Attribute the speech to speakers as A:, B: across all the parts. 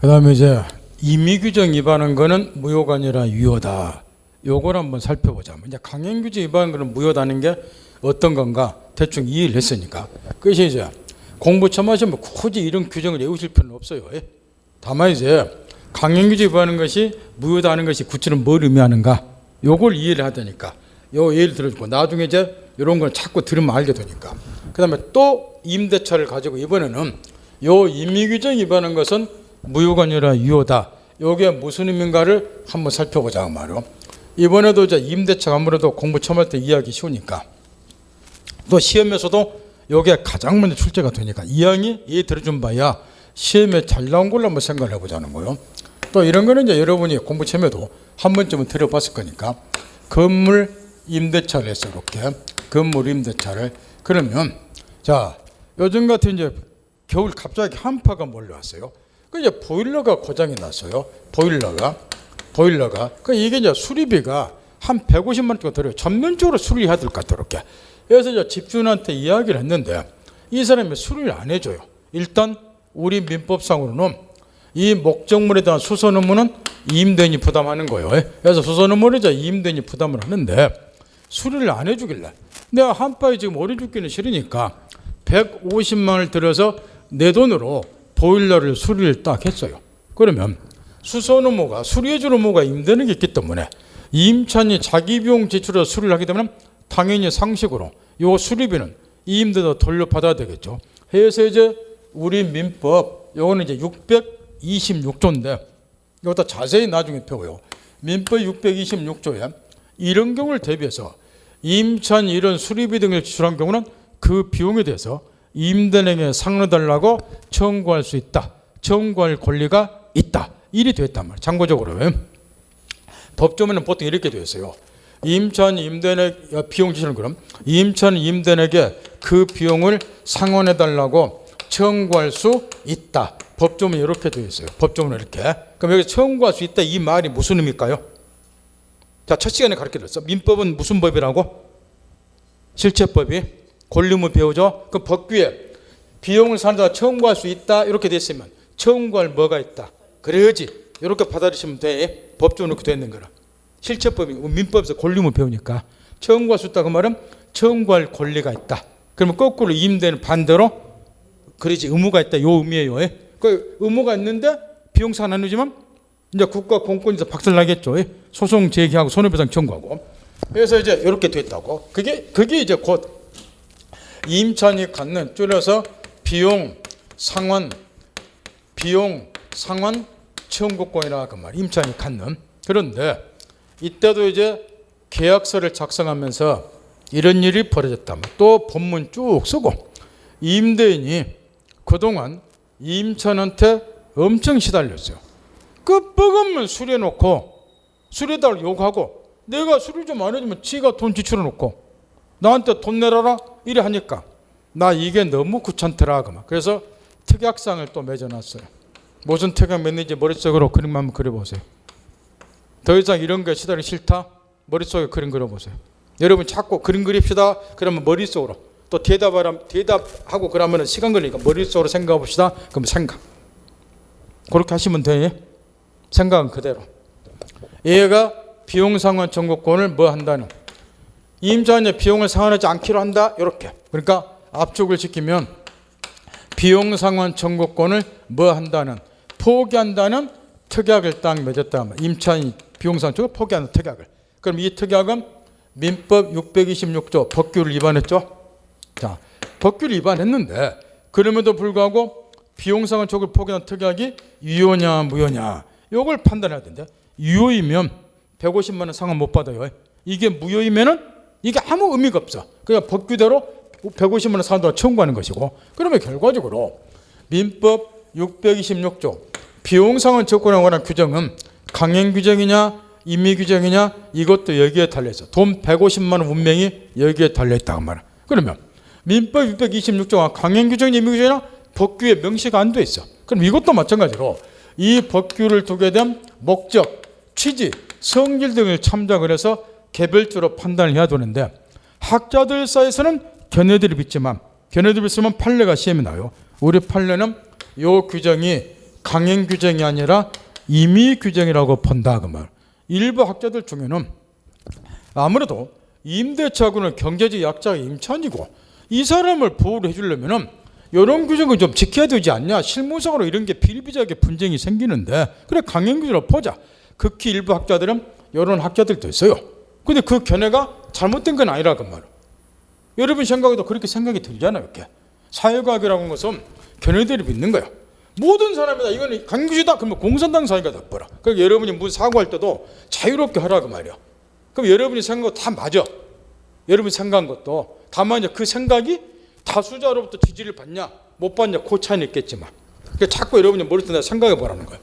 A: 그 다음에 이제 임의규정 위반한 거는 무효가 아니라 유효다. 요걸 한번 살펴보자. 이제 강행규정 위반한 거는 무효다는 게 어떤 건가 대충 이해를 했으니까. 그것이 이제 공부 처음 하시면 굳이 이런 규정을 외우실 필요는 없어요. 다만 이제 강행규정 위반하는 것이 무효다는 것이 구체는 뭘 의미하는가 요걸 이해를 하다니까 요 예를 들어주고 나중에 이제 이런 걸 자꾸 들으면 알게 되니까. 그 다음에 또 임대차를 가지고 이번에는 요 임의규정 위반한 것은 무효가 아니라 유효다. 요게 무슨 의미인가를 한번 살펴보자 그 말이요. 이번에도 이제 임대차가 아무래도 공부 처음 할 때 이해하기 쉬우니까 또 시험에서도 요게 가장 먼저 출제가 되니까 이왕이 이해 들어준 바야 시험에 잘 나온 걸로 한번 생각을 해보자는 거예요. 또 이런 거는 이제 여러분이 공부 처음에도 한 번쯤은 들어봤을 거니까 건물 임대차를 했어. 이렇게 건물 임대차를. 그러면 자 요즘 같은 이제 겨울 갑자기 한파가 몰려왔어요. 그 이제 보일러가 고장이 났어요. 보일러가 그 이게 이제 수리비가 한 150만 원 정도 들어요. 전면적으로 수리해야 될 것 같아요. 이렇게. 그래서 이제 집주인한테 이야기를 했는데 이 사람이 수리를 안 해줘요. 일단 우리 민법상으로는 이 목적물에 대한 수선 의무는 임대인이 부담하는 거예요. 그래서 수선 의무를 이제 임대인이 부담을 하는데 수리를 안 해주길래 내가 한파에 지금 어려 죽기는 싫으니까 150만 원을 들여서 내 돈으로 보일러를 수리를 딱 했어요. 그러면 수선 의무가 수리해주는 의무가 임대인에게 있기 때문에 임차인이 자기 비용 지출해서 수리를 하게 되면 당연히 상식으로 요 수리비는 임대도 돌려받아야 되겠죠. 해서 이제 우리 민법 요거는 이제 626조인데 이것도 자세히 나중에 배워요. 민법 626조에 이런 경우를 대비해서 임차인이 이런 수리비 등을 지출한 경우는 그 비용에 대해서 임대인에게 상환해달라고 청구할 수 있다. 청구할 권리가 있다. 일이 됐단 말이에요. 참고적으로 법조문은 보통 이렇게 되어 있어요. 임차인이 임대인에게 비용 지출은 그럼 임차인이 임대인에게 그 비용을 상환해달라고 청구할 수 있다. 법조문이 이렇게 되어 있어요. 법조문은 이렇게. 그럼 여기 청구할 수 있다 이 말이 무슨 의미일까요? 자, 첫 시간에 가르쳐드렸어. 민법은 무슨 법이라고? 실체법이 권리의무 배우죠. 그 법규에 비용을 상환해서 청구할 수 있다 이렇게 됐으면 청구할 뭐가 있다. 그래야지 이렇게 받아들이시면 돼. 법조문은 이렇게 되어 있는 거라. 실체법이 민법에서 권리의무 배우니까 청구할 수 있다 그 말은 청구할 권리가 있다. 그러면 거꾸로 임대는 반대로 그러지 의무가 있다 요 의미예요. 그 의무가 있는데 비용 상환 안 해주면 이제 국가 공권에서 박살나겠죠. 소송 제기하고 손해배상 청구하고. 그래서 이제 이렇게 됐다고. 그게 이제 곧 임차인이 갖는 줄여서 비용 상환 청구권이라 그 말. 임차인이 갖는. 그런데 이때도 이제 계약서를 작성하면서 이런 일이 벌어졌다면 또 본문 쭉 쓰고 임대인이 그동안 임차인한테 엄청 시달렸어요. 끝버금만 수리해놓고 수리해달라고 욕하고 내가 수리 좀 안 해주면 지가 돈 지출해놓고 나한테 돈 내라라 이래 하니까 나 이게 너무 귀찮더라. 그래서 특약상을 또 맺어놨어요. 무슨 특약 맺는지 머릿속으로 그림 한번 그려보세요. 더 이상 이런 게 시달리기 싫다? 머릿속에 그림 그려보세요. 여러분 자꾸 그림 그립시다. 그러면 머릿속으로 또 대답하고 그러면 시간 걸리니까 머릿속으로 생각해 봅시다. 그럼 생각. 그렇게 하시면 돼. 생각은 그대로. 얘가 비용 상환 청구권을 뭐 한다는 임차인의 비용을 상환하지 않기로 한다. 이렇게. 그러니까 압축을 시키면 비용 상환 청구권을 뭐 한다는 포기한다는 특약을 딱 맺었다. 임차인이 비용 상환 청구권을 포기하는 특약을. 그럼 이 특약은 민법 626조 법규를 위반했죠. 자, 법규를 위반했는데 그럼에도 불구하고 비용 상환 청구를 포기하는 특약이 유효냐 무효냐 이걸 판단해야 되는데 유효이면 150만 원 상환 못 받아요. 이게 무효이면은 이게 아무 의미가 없어. 그러니까 법규대로 150만 원 상환도 청구하는 것이고 그러면 결과적으로 민법 626조 비용 상환 청구권에 관한 규정은 강행 규정이냐 임의 규정이냐 이것도 여기에 달려있어. 돈 150만 원 운명이 여기에 달려있다고 말이야. 그러면 민법 626조가 강행 규정이냐 임의 규정이냐 법규에 명시가 안 돼 있어. 그럼 이것도 마찬가지로 이 법규를 두게 된 목적, 취지, 성질 등을 참작을 해서 개별적으로 판단을 해야 되는데 학자들 사이에서는 견해들이 있지만 견해들이 있으면 판례가 시험에 나와요. 우리 판례는 이 규정이 강행 규정이 아니라 임의 규정이라고 본다 그 말. 일부 학자들 중에는 아무래도 임대차고는 경제적 약자가 임차인이고 이 사람을 보호를 해주려면은 이런 규정을 좀 지켜야 되지 않냐. 실무상으로 이런 게 비일비재하게 분쟁이 생기는데 그래 강행 규정을 보자. 극히 일부 학자들은 이런 학자들도 있어요. 근데 그 견해가 잘못된 건 아니라 그 말. 여러분 생각에도 그렇게 생각이 들잖아요. 이렇게 사회과학이라고 하는 것은 견해들이 있는 거야. 모든 사람이다. 이거는 강규지다. 그러면 공산당 사회가 나빠라. 그러니까 여러분이 무슨 사고할 때도 자유롭게 하라고 말이야. 그럼 여러분이 생각한 거 다 맞아. 여러분이 생각한 것도. 다만 이제 그 생각이 다수자로부터 지지를 받냐 못 받냐 그 차이는 있겠지만. 그러니까 자꾸 여러분이 머릿속에 생각해 보라는 거예요.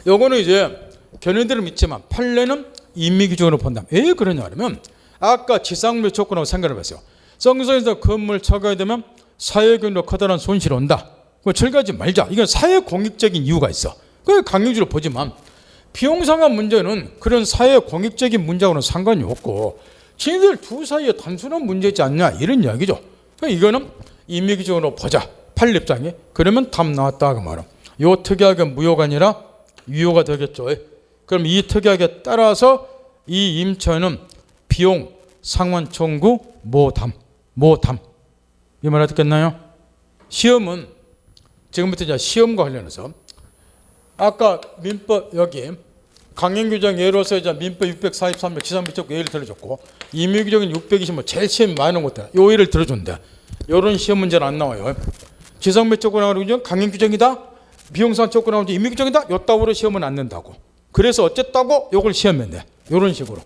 A: 요거는 이제 견해들은 있지만 판례는 임의규정으로 본다. 왜 그러냐 하면 아까 지상물 조건하고 생각을 해봤어요. 성서에서 건물 철거하게 되면 사회경제로 커다란 손실이 온다. 그거 철거하지 말자. 이건 사회공익적인 이유가 있어. 그걸 강행주로 보지만 비용상한 문제는 그런 사회공익적인 문제하고는 상관이 없고 지네들 두 사이에 단순한 문제지 않냐 이런 이야기죠. 그러니까 이거는 임의규정으로 보자. 판례입장에 그러면 답 나왔다 그 말은. 요 특약은 무효가 아니라 유효가 되겠죠. 그럼 이 특약에 따라서 이 임차인은 비용 상환 청구 모담 이 말 알아듣겠나요? 시험은 지금부터 이제 시험과 관련해서 아까 민법 여기 강행규정 예로서 이제 민법 643조 지상비적 예를 들어줬고 임의규정은 620뭐 제일 시험이 많은 것들 요 예를 들어준대. 이런 시험 문제는 안 나와요. 지상비적 규정 강행규정이다. 비용상 조건 나오지 임의규정이다. 요 따위로 시험은 안 낸다고. 그래서 어쨌다고 요걸 시험했네. 이런 식으로.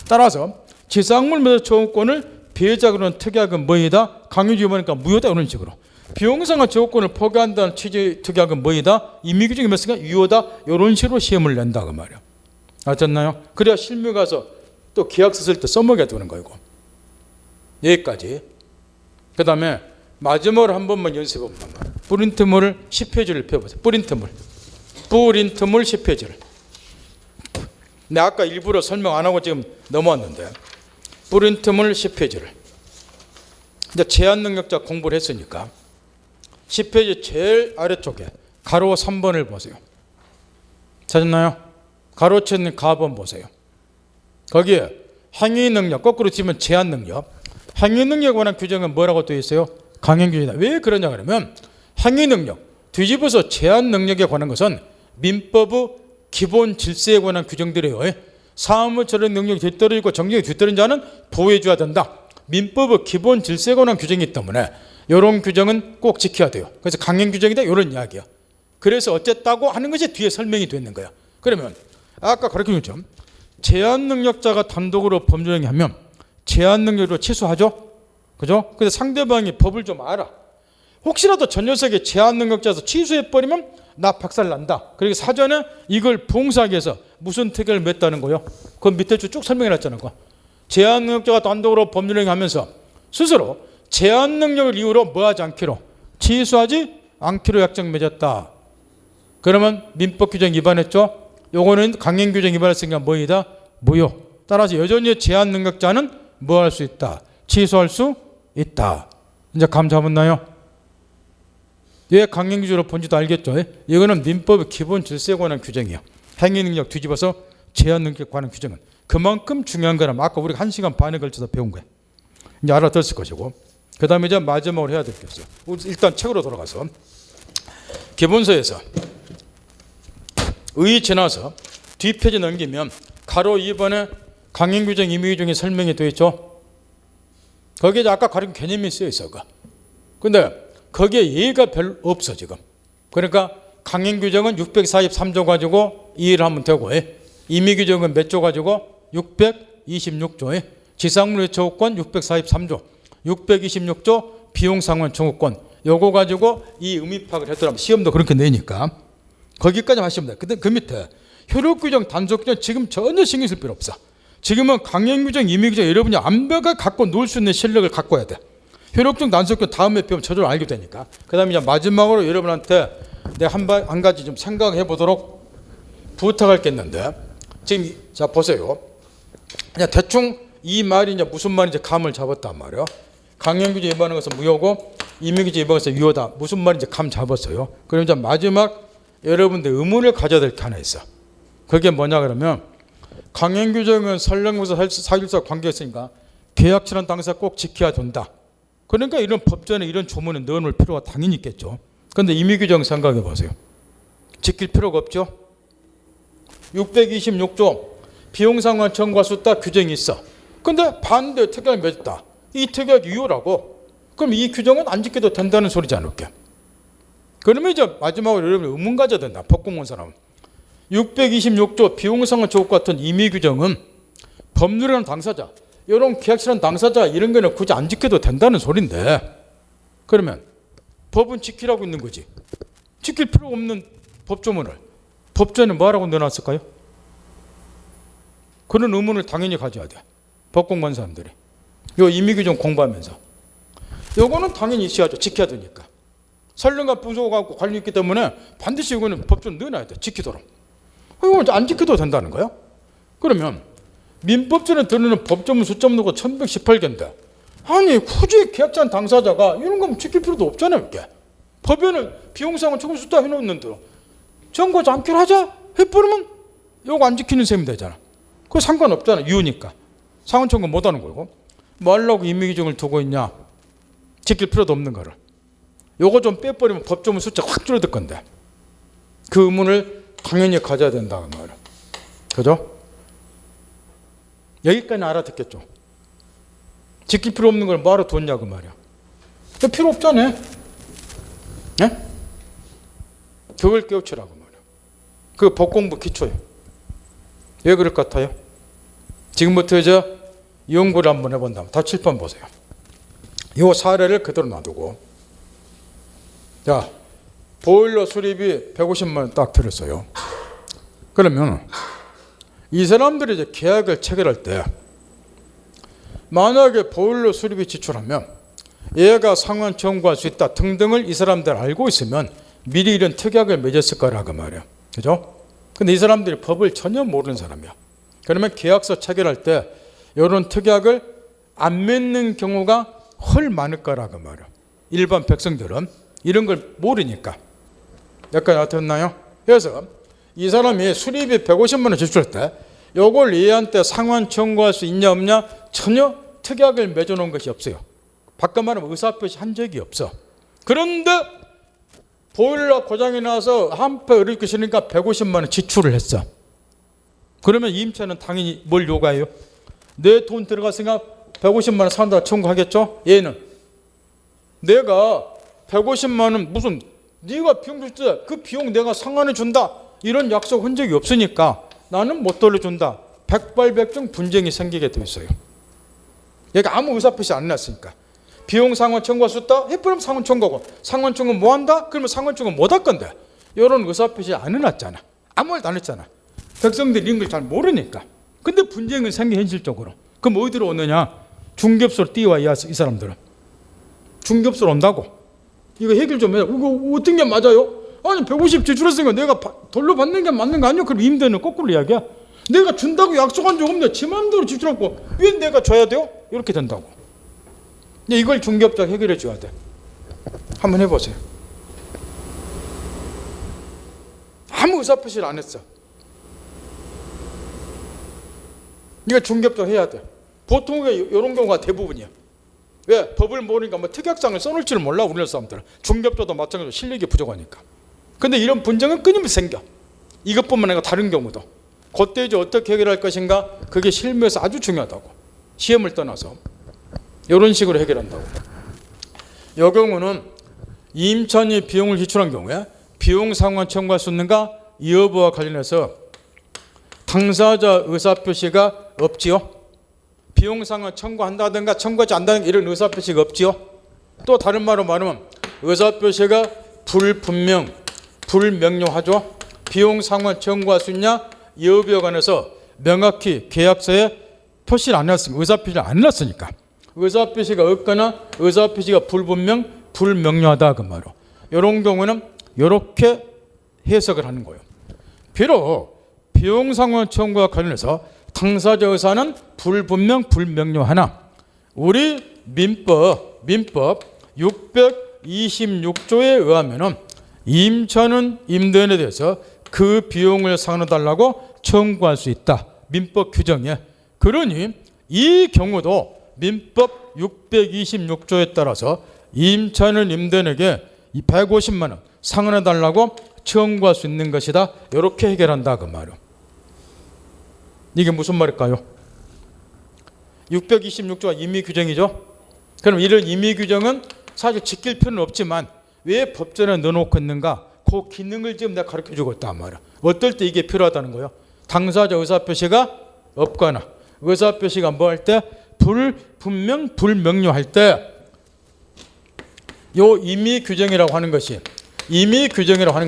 A: 따라서 지상물 매도 조건을 피해자로는 특약은 뭐이다? 강요주 위반이니까 무효다. 이런 식으로. 비용상의 조건을 포기한다는 취지 특약은 뭐이다? 임의규정이 몇으니까 유효다. 이런 식으로 시험을 낸다 그 말이야. 아셨나요? 그래야 실무 가서 또 계약서 쓸 때 써먹게 되는 거고. 여기까지. 그 다음에 마지막으로 한 번만 연습해 보면 프린트물 10페이지를 펴보세요. 프린트물 10페이지를. 내가 아까 일부러 설명 안 하고 지금 넘어왔는데 프린트물 10페이지를 이제 제한 능력자 공부를 했으니까 10페이지 제일 아래쪽에 가로 3번을 보세요. 찾았나요? 가로쳐 있는 가번 보세요. 거기에 행위 능력 거꾸로 치면 제한 능력. 행위 능력에 관한 규정은 뭐라고 되어 있어요? 강행규정이다. 왜 그러냐 그러면 행위 능력 뒤집어서 제한 능력에 관한 것은 민법의 기본 질서에 관한 규정들이에요. 사업을 처리하는 능력이 뒤떨어지고 정력이 뒤떨어진 자는 보호해 줘야 된다. 민법의 기본 질서에 관한 규정이 있기 때문에 이런 규정은 꼭 지켜야 돼요. 그래서 강행규정이다 이런 이야기야. 그래서 어쨌다고 하는 것이 뒤에 설명이 되는 거야. 그러면 아까 가르친 것처럼 제한 능력자가 단독으로 법률행위 하면 제한 능력으로 취소하죠. 그죠? 그래서 상대방이 법을 좀 알아. 혹시라도 전 녀석이 제한 능력자에서 취소해버리면 나 박살난다. 그리고 사전에 이걸 봉사하기 위해서 무슨 특약을 맺다는 거예요. 그 밑에 쭉 설명해놨잖아요. 제한 능력자가 단독으로 법률행위하면서 스스로 제한 능력을 이유로 뭐하지 않기로 취소하지 않기로 약정 맺었다. 그러면 민법 규정 위반했죠. 요거는 강행규정 위반했으니까 뭐이다? 무효. 따라서 여전히 제한 능력자는 뭐 할 수 있다? 취소할 수 있다. 이제 감 잡았나요? 왜 강행규정으로 본지도 알겠죠? 이거는 민법의 기본 질서에 관한 규정이에요. 행위 능력 뒤집어서 제한 능력에 관한 규정은 그만큼 중요한 거라면 아까 우리가 1시간 반에 걸쳐서 배운 거예요. 이제 알아들었을 것이고 그 다음에 이제 마지막으로 해야 될 게 있어요. 일단 책으로 돌아가서 기본서에서 의 지나서 뒷페이지 넘기면 가로 2번에 강행규정 임의규정이 설명이 되어 있죠. 거기에 아까 가르친 개념이 쓰여 있어. 근데 거기에 예가 별로 없어 지금. 그러니까 강행규정은 643조 가지고 이해를 하면 되고 임의규정은 몇 조 가지고 626조에 지상물 회초권 643조 626조 비용상환 청구권 요거 가지고 이 의미 파악을 했더라면 시험도 그렇게 내니까 거기까지 하시면 돼요. 근데 그 밑에 효력규정 단속규정 지금 전혀 신경 쓸 필요 없어. 지금은 강행규정 임의규정 여러분이 완벽하게 갖고 놀 수 있는 실력을 갖고 와야 돼. 효력적 단속규정 다음에 배우면 저절로 알게 되니까. 그 다음에 이제 마지막으로 여러분한테 내가 한 가지 좀 생각해 보도록 부탁할 게 있는데 지금 자 보세요. 그냥 대충 이 말이 이제 무슨 말인지 감을 잡았단 말이에요. 강행규제 위반한 것은 무효고 임의규제 위반한 것은 유효다. 무슨 말인지 감 잡았어요. 그럼 이제 마지막 여러분들 의문을 가져야 될 게 하나 있어. 그게 뭐냐 그러면 강행규정은 설령무사 사실상 관계가 있으니까 계약처는 당사 꼭 지켜야 된다. 그러니까 이런 법전에 이런 조문을 넣어놓을 필요가 당연히 있겠죠. 그런데 임의규정 생각해 보세요. 지킬 필요가 없죠. 626조 비용상환 청구할 수 있다 규정이 있어. 근데 반대 특약을 맺었다. 이 특약이 유효라고. 그럼 이 규정은 안 지켜도 된다는 소리지 않을게. 그러면 이제 마지막으로 여러분 의문 가져야 된다. 법공무원 사람은 626조 비용상환 청구 같은 임의 규정은 법률이라는 당사자, 이런 계약처는 당사자 이런 거는 굳이 안 지켜도 된다는 소린데, 그러면 법은 지키라고 있는 거지. 지킬 필요 없는 법조문을 법전에 뭐라고 넣어놨을까요? 그런 의문을 당연히 가져야 돼. 법공무원 사람들이. 이 임의 규정 공부하면서. 요거는 당연히 있어야죠. 지켜야 되니까. 설령과 부소가 관련 있기 때문에 반드시 이거는 법전 넣어놔야 돼. 지키도록. 이거 안 지켜도 된다는 거야. 그러면 민법전에 들어있는 법조문 숫자만 놓고 1118개인데 아니 굳이 계약자 당사자가 이런 거면 지킬 필요도 없잖아요. 이렇게. 법에는 비용상환 청구 숫자 해놓는데 청구하지 않기로 하자 해버리면 이거 안 지키는 셈이 되잖아. 그거 상관없잖아. 유효니까. 상환 청구 못하는 거고. 뭐 하려고 임의규정을 두고 있냐. 지킬 필요도 없는 거를. 요거 좀 빼버리면 법조문 숫자 확 줄어들 건데. 그 의문을 당연히 가져야 된다는 말이야. 그죠? 여기까지는 알아듣겠죠. 지킬 필요 없는 걸 뭐하러 뒀냐고 말이야. 필요 없잖아. 네? 그걸 깨우치라고 말이야. 그 법공부 기초예요. 왜 그럴 것 같아요? 지금부터 이제 연구를 한번 해본다면 다 칠판 보세요. 이 사례를 그대로 놔두고, 자, 보일러 수리비 150만 원 딱 들었어요. 그러면 이 사람들이 이제 계약을 체결할 때 만약에 보일러 수리비 지출하면 얘가 상환 청구할 수 있다 등등을 이 사람들 알고 있으면 미리 이런 특약을 맺었을 거라고 말이야. 그죠? 근데 이 사람들이 법을 전혀 모르는 사람이야. 그러면 계약서 체결할 때 이런 특약을 안 맺는 경우가 훨 많을 거라고 말이야. 일반 백성들은 이런 걸 모르니까. 약간 어땠나요? 그래서 이 사람이 수리비 150만 원 지출할 때 이걸 얘한테 상환 청구할 수 있냐 없냐 전혀 특약을 맺어놓은 것이 없어요. 바꿔 말하면 의사표시 한 적이 없어. 그런데 보일러 고장이 나서 한패 의뢰기 싫으니까 150만 원 지출을 했어. 그러면 임차는 당연히 뭘 요구해요? 내 돈 들어갔으니까 150만 원 산다 청구하겠죠? 얘는 내가 150만 원 무슨 네가 비용 줄 때 그 비용 내가 상환해 준다 이런 약속 한 적이 없으니까 나는 못 돌려준다. 백발백중 분쟁이 생기게 돼 있어요. 얘가 아무 의사표시 안 해놨으니까. 비용 상환 청구할 수 있다? 해버리면 상환 청구하고 상환 청구 뭐 한다? 그러면 상환 청구 못 할 건데 이런 의사표시 안 해놨잖아. 아무 말도 안 했잖아. 백성들이 이런 걸 잘 모르니까. 근데 분쟁은 생겨 현실적으로. 그럼 어디로 오느냐? 중개업소로 뛰어와 이 사람들은. 중개업소로 온다고. 이거 해결 좀 해. 이거 어떤 게 맞아요? 아니 150 지출했으니까 내가 돌려받는 게 맞는 거 아니야? 그럼 임대는 거꾸로 이야기야. 내가 준다고 약속한 적 없는데 지 마음대로 지출하고 왜 내가 줘야 돼요? 이렇게 된다고. 이걸 중개업자가 해결해 줘야 돼. 한번 해보세요. 아무 의사표시를 안 했어. 이거 중개업자가 해야 돼. 보통 이런 경우가 대부분이야. 왜? 법을 모르니까 뭐 특약상을 써놓을 줄 몰라 우리나라 사람들은. 중개업자도 마찬가지로 실력이 부족하니까. 근데 이런 분쟁은 끊임없이 생겨. 이것뿐만 아니라 다른 경우도. 그때 이제 어떻게 해결할 것인가 그게 실무에서 아주 중요하다고. 시험을 떠나서 이런 식으로 해결한다고. 이 경우는 임차인이 비용을 지출한 경우에 비용 상환 청구할 수 있는가 이 여부와 관련해서 당사자 의사표시가 없지요. 비용 상환 청구한다든가 청구하지 않는다든가 이런 의사표시가 없지요. 또 다른 말로 말하면 의사표시가 불분명, 불명료하죠. 비용 상환 청구할 수 있냐 여부에 관해서 명확히 계약서에 표시를 안 해놨으니까 의사표시를 안 해놨으니까 의사표시가 없거나 의사표시가 불분명, 불명료하다 그 말로 이런 경우는 이렇게 해석을 하는 거예요. 비록 비용 상환 청구와 관련해서 당사자 의사는 불분명, 불명료하나 우리 민법 민법 626조에 의하면은 임차는 임대인에 대해서 그 비용을 상환해달라고 청구할 수 있다. 민법 규정에. 그러니 이 경우도 민법 626조에 따라서 임차는 임대인에게 150만 원 상환해달라고 청구할 수 있는 것이다. 이렇게 해결한다 그 말이요. 이게 무슨 말일까요? 626조가 임의 규정이죠. 그럼 이를 임의 규정은 사실 지킬 필요는 없지만 왜 법전에 넣어놓고 있는가? 그 기능을 지금 내가 가르쳐주고 있단 말이야. 어떨 때 이게 필요하다는 거예요? 당사자 의사표시가 없거나 의사표시가 뭐 할 때? 불분명 불명료할 때 요 임의 규정이라고 하는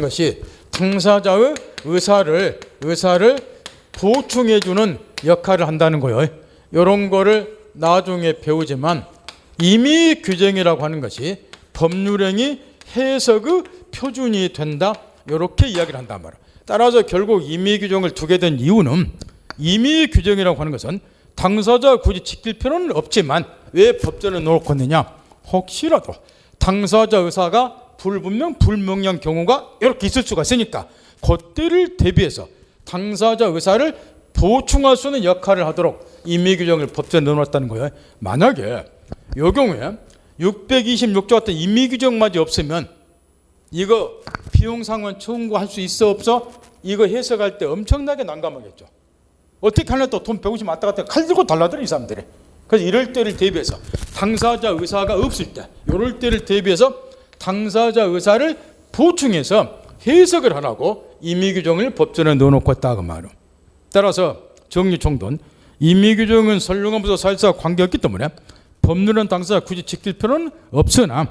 A: 것이 당사자의 의사를 보충해 주는 역할을 한다는 거예요. 이런 거를 나중에 배우지만 임의 규정이라고 하는 것이 법률행위 해석의 표준이 된다. 이렇게 이야기를 한단 말이에요. 따라서 결국 임의 규정을 두게 된 이유는 임의 규정이라고 하는 것은 당사자가 굳이 지킬 필요는 없지만 왜 법전에 놓고 있느냐? 혹시라도 당사자 의사가 불분명 불명료한 경우가 이렇게 있을 수가 있으니까 그때를 대비해서 당사자 의사를 보충할 수 있는 역할을 하도록 임의 규정을 법전에 넣어놨다는 거예요. 만약에 이 경우에 626조 같은 임의 규정마저 없으면 이거 비용 상환 청구할 수 있어 없어? 이거 해석할 때 엄청나게 난감하겠죠. 어떻게 하냐 또 돈 150만 왔다 갔다 칼 들고 달라들어 이 사람들이. 그래서 이럴 때를 대비해서 당사자 의사가 없을 때 이럴 때를 대비해서 당사자 의사를 보충해서 해석을 하라고 임의 규정을 법전에 넣어놓고 있다 그 말이에요. 따라서 정리총론 임의 규정은 설령하면서 사실상 관계없기 때문에 법률은 당사자가 굳이 지킬 필요는 없으나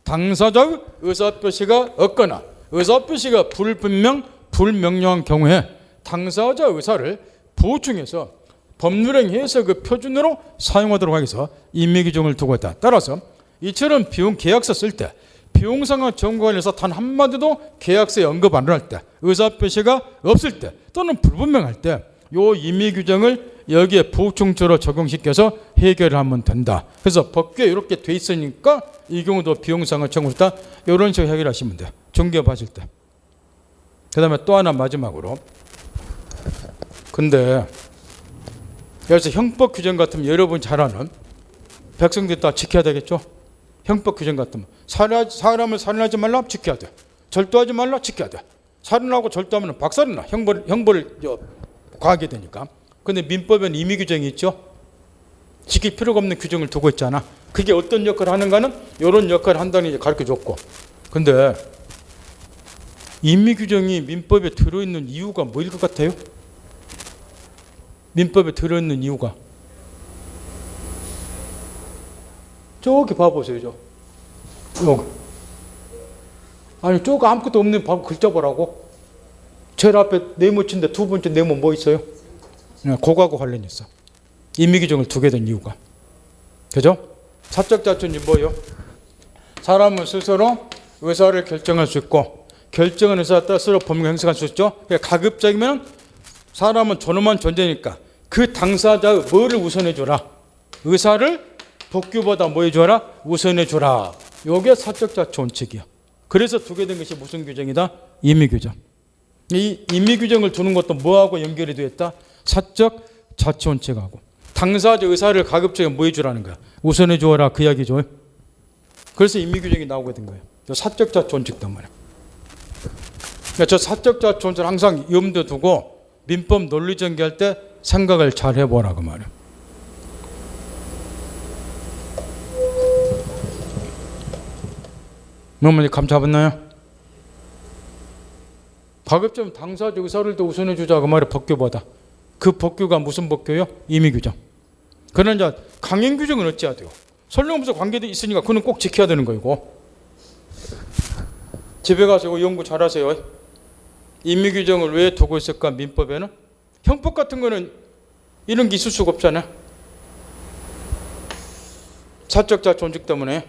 A: 당사자의 의사표시가 없거나 의사표시가 불분명 불명료한 경우에 당사자 의사를 보충해서 법률행 해석의 표준으로 사용하도록 하기 위해서 임의 규정을 두고 있다. 따라서 이처럼 비용 계약서 쓸 때 비용상환 청구에 관해서 단 한마디도 계약서에 언급 안 할 때 의사표시가 없을 때 또는 불분명할 때 요 임의 규정을 여기에 보충조로 적용시켜서 해결을 하면 된다. 그래서 법규에 이렇게 돼 있으니까 이 경우도 비용상환 청구다. 이런 식으로 해결하시면 돼요. 중개업 하실 때. 그 다음에 또 하나 마지막으로 근데 그래서 형법 규정 같으면 여러분 잘 아는 백성들이 다 지켜야 되겠죠. 형법 규정 같으면 사람을 살인하지 말라 지켜야 돼. 절도하지 말라 지켜야 돼. 살인하고 절도하면 박살이나 형벌을 과하게 되니까. 근데 민법에는 임의 규정이 있죠. 지킬 필요가 없는 규정을 두고 있잖아. 그게 어떤 역할을 하는가는 이런 역할을 한다는 게 가르쳐줬고. 근데 임의 규정이 민법에 들어있는 이유가 뭐일 것 같아요? 민법에 들어있는 이유가 저기 봐보세요. 여기. 아니 저기 아무것도 없는 글자 보라고. 제일 앞에 네모친데 두 번째 네모 뭐 있어요? 그거하고 관련이 있어. 임의 규정을 두게 된 이유가. 그죠? 사적 자존이 뭐예요? 사람은 스스로 의사를 결정할 수 있고 결정한 의사에 따라 스스로 법률 행사할 수 있죠. 그러니까 가급적이면 사람은 존엄한 존재니까 그 당사자의 뭐를 우선해 줘라? 의사를 법규보다 뭐 해줘라? 우선해 줘라. 이게 사적 자치 원칙이야. 그래서 두게 된 것이 무슨 규정이다? 임의 규정. 이 임의 규정을 두는 것도 뭐하고 연결이 되어 있다? 사적 자치 원칙하고. 당사자 의사를 가급적이면 뭐 해주라는 거야? 우선해 주어라 그 이야기죠. 그래서 임의 규정이 나오게 된 거예요. 사적 자치 원칙 때문에. 그러니까 저 사적 자치 원칙을 항상 염두에 두고 민법 논리 전개할 때 생각을 잘 해보라고 말이에요. 어머니 감 잡았나요? 가급적 당사자 의사를 더 우선해 주자 그 말이 법규보다. 그 법규가 무슨 법규요? 임의 규정. 그러나 이제 강행 규정은 어찌해야 돼요? 설령무서 관계도 있으니까 그는 꼭 지켜야 되는 거이고. 집에 가서 이거 연구 잘하세요. 임의 규정을 왜 두고 있을까? 민법에는 형법 같은 거는 이런 게 있을 수가 없잖아요. 사적 자치 원칙 때문에.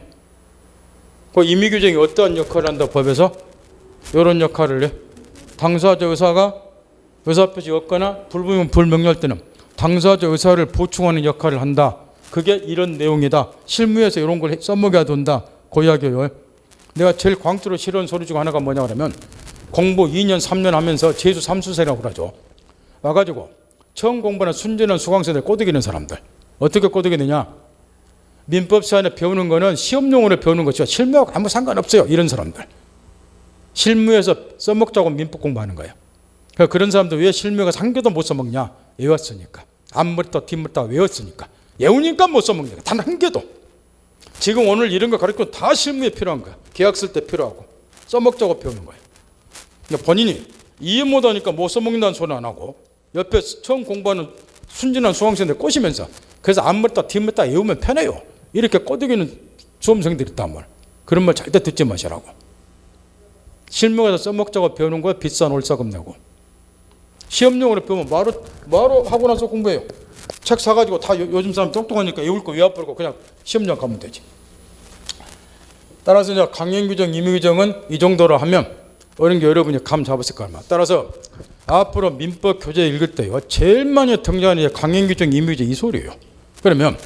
A: 그 임의 규정이 어떠한 역할을 한다 법에서? 이런 역할을 해. 당사자 의사가 의사표시 없거나 불분명 불명료할 때는 당사자 의사를 보충하는 역할을 한다. 그게 이런 내용이다. 실무에서 이런 걸 써먹여야 된다. 그 이야기예요. 내가 제일 광주로 싫어하는 소리 중 하나가 뭐냐 그러면 공부 2년 3년 하면서 재수 삼수생이라고 그러죠. 와가지고 처음 공부하는 순진한 수강생들 꼬드기는 사람들. 어떻게 꼬드기느냐. 민법 시간에 배우는 거는 시험용으로 배우는 것이죠. 실무하고 아무 상관없어요. 이런 사람들. 실무에서 써먹자고 민법 공부하는 거예요. 그러니까 그런 사람들 왜 실무에 가서 한 개도 못 써먹냐. 외웠으니까. 앞머리도 뒷머리도 외웠으니까. 외우니까 못 써먹는 거야. 단 한 개도. 지금 오늘 이런 거 가르치고 다 실무에 필요한 거야. 계약 쓸 때 필요하고. 써먹자고 배우는 거예요. 그러니까 본인이 이해 못하니까 못 써먹는다는 소리 안 하고 옆에 처음 공부하는 순진한 수강생들 꼬시면서 그래서 앞머리다 뒷머리다 외우면 편해요. 이렇게 꼬드기는 수험생들이 있단 말. 그런 말 절대 듣지 마시라고. 실무 가서 써먹자고 배우는 거에 비싼 올사금 내고 시험용으로 배우면 바로 하고 나서 공부해요. 책 사가지고 다 요즘 사람 똑똑하니까 외울 거 외워버리고 그냥 시험용 가면 되지. 따라서 이제 강행규정, 임의규정은 이 정도로 하면 어려운 게 여러분이 감 잡았을 거야. 따라서 앞으로 민법 교재 읽을 때요 제일 많이 등장하는 강행규정, 임의규정 이 소리예요. 그러면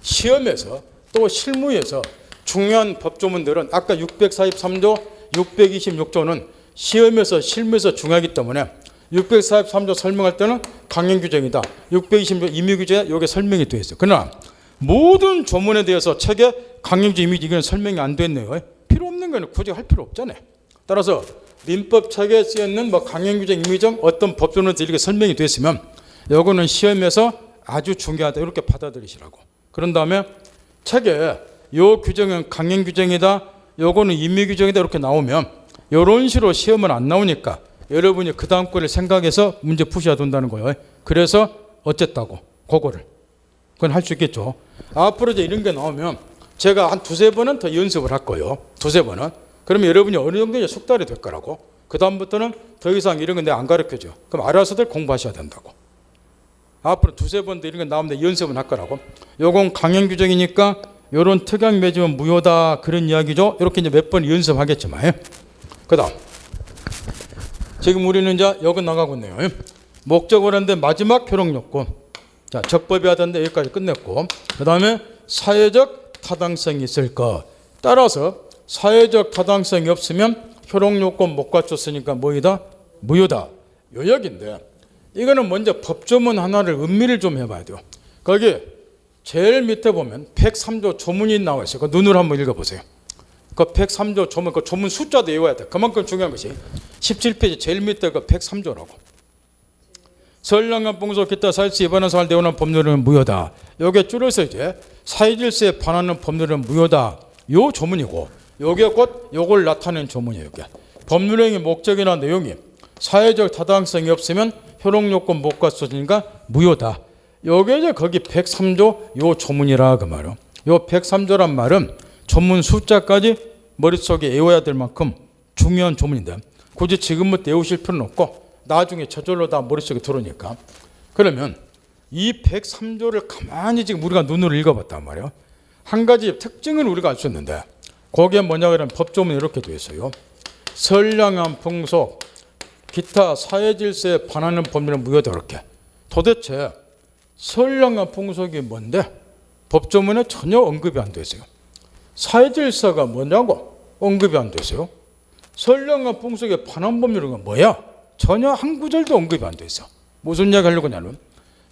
A: 시험에서 또 실무에서 중요한 법조문들은 아까 643조, 626조는 시험에서 실무에서 중요하기 때문에 643조 설명할 때는 강행규정이다. 620조 임의규정에 이게 설명이 되어 있어요. 그러나 모든 조문에 대해서 책에 강행규정, 임의규정은 설명이 안 됐네요. 필요 없는 거는 굳이 할 필요 없잖아요. 따라서 민법 책에 쓰여있는 강행규정, 임의규정 어떤 법조문에 이렇게 설명이 됐으면 이거는 시험에서 아주 중요하다 이렇게 받아들이시라고. 그런 다음에 책에 요 규정은 강행규정이다, 요거는 임의규정이다 이렇게 나오면 이런 식으로 시험은 안 나오니까 여러분이 그 다음 거를 생각해서 문제 푸셔야 된다는 거예요. 그래서 어쨌다고 그거를 그건 할 수 있겠죠. 앞으로 이제 이런 게 나오면 제가 한 두세 번은 더 연습을 할 거예요. 두세 번은. 그러면 여러분이 어느 정도 이제 숙달이 될 거라고. 그 다음부터는 더 이상 이런 건 내가 안 가르쳐줘. 그럼 알아서들 공부하셔야 된다고. 앞으로 두세 번도 이런 게 나오면 연습은 할 거라고. 요건 강행규정이니까 요런 특약 맺으면 무효다 그런 이야기죠. 이렇게 이제 몇 번 연습하겠지만. 그 다음. 지금 우리는 이제 여기 나가고 있네요. 목적을 하는데 마지막 효력요건. 자, 적법이 하던데 여기까지 끝냈고. 그 다음에 사회적 타당성이 있을 것. 따라서 사회적 타당성이 없으면 효력요건 못 갖췄으니까 뭐이다? 무효다. 요 얘기인데 이거는 먼저 법조문 하나를 음미를 좀 해봐야 돼요. 거기 제일 밑에 보면 103조 조문이 나와 있어요. 그 눈으로 한번 읽어보세요. 그 103조 조문, 그 조문 숫자도 외워야 돼. 그만큼 중요한 것이 17페이지 제일 밑에 그 103조라고. 선량한 풍속 기타 사실수 위반해서 할 대원한 법률은 무효다. 요게 줄여서 이제 사회질서에 반하는 법률은 무효다. 요 조문이고 요게 곧 요걸 나타낸 조문이에요. 요게. 법률행위 목적이나 내용이 사회적 타당성이 없으면 효력요건 못 갖춰지니까 무효다. 요게 이제 거기 103조 요 조문이라 그 말이요. 요 103조란 말은 조문 숫자까지 머릿속에 외워야 될 만큼 중요한 조문인데 굳이 지금부터 외우실 필요는 없고 나중에 저절로 다 머릿속에 들어오니까. 그러면 이 103조를 가만히 지금 우리가 눈으로 읽어봤단 말이에요. 한 가지 특징을 우리가 알 수 있는데 거기에 뭐냐 그러면 법조문이 이렇게 되어 있어요. 선량한 풍속 기타 사회질서에 반하는 법률은 무효다 이렇게. 도대체 선량한 풍속이 뭔데 법조문에 전혀 언급이 안 되어 있어요. 사회질서가 뭐냐고 언급이 안 되어 있어요. 선량한 풍속에 반한 법률은 뭐야? 전혀 한 구절도 언급이 안 되어 있어. 무슨 이야기 하려고 하냐면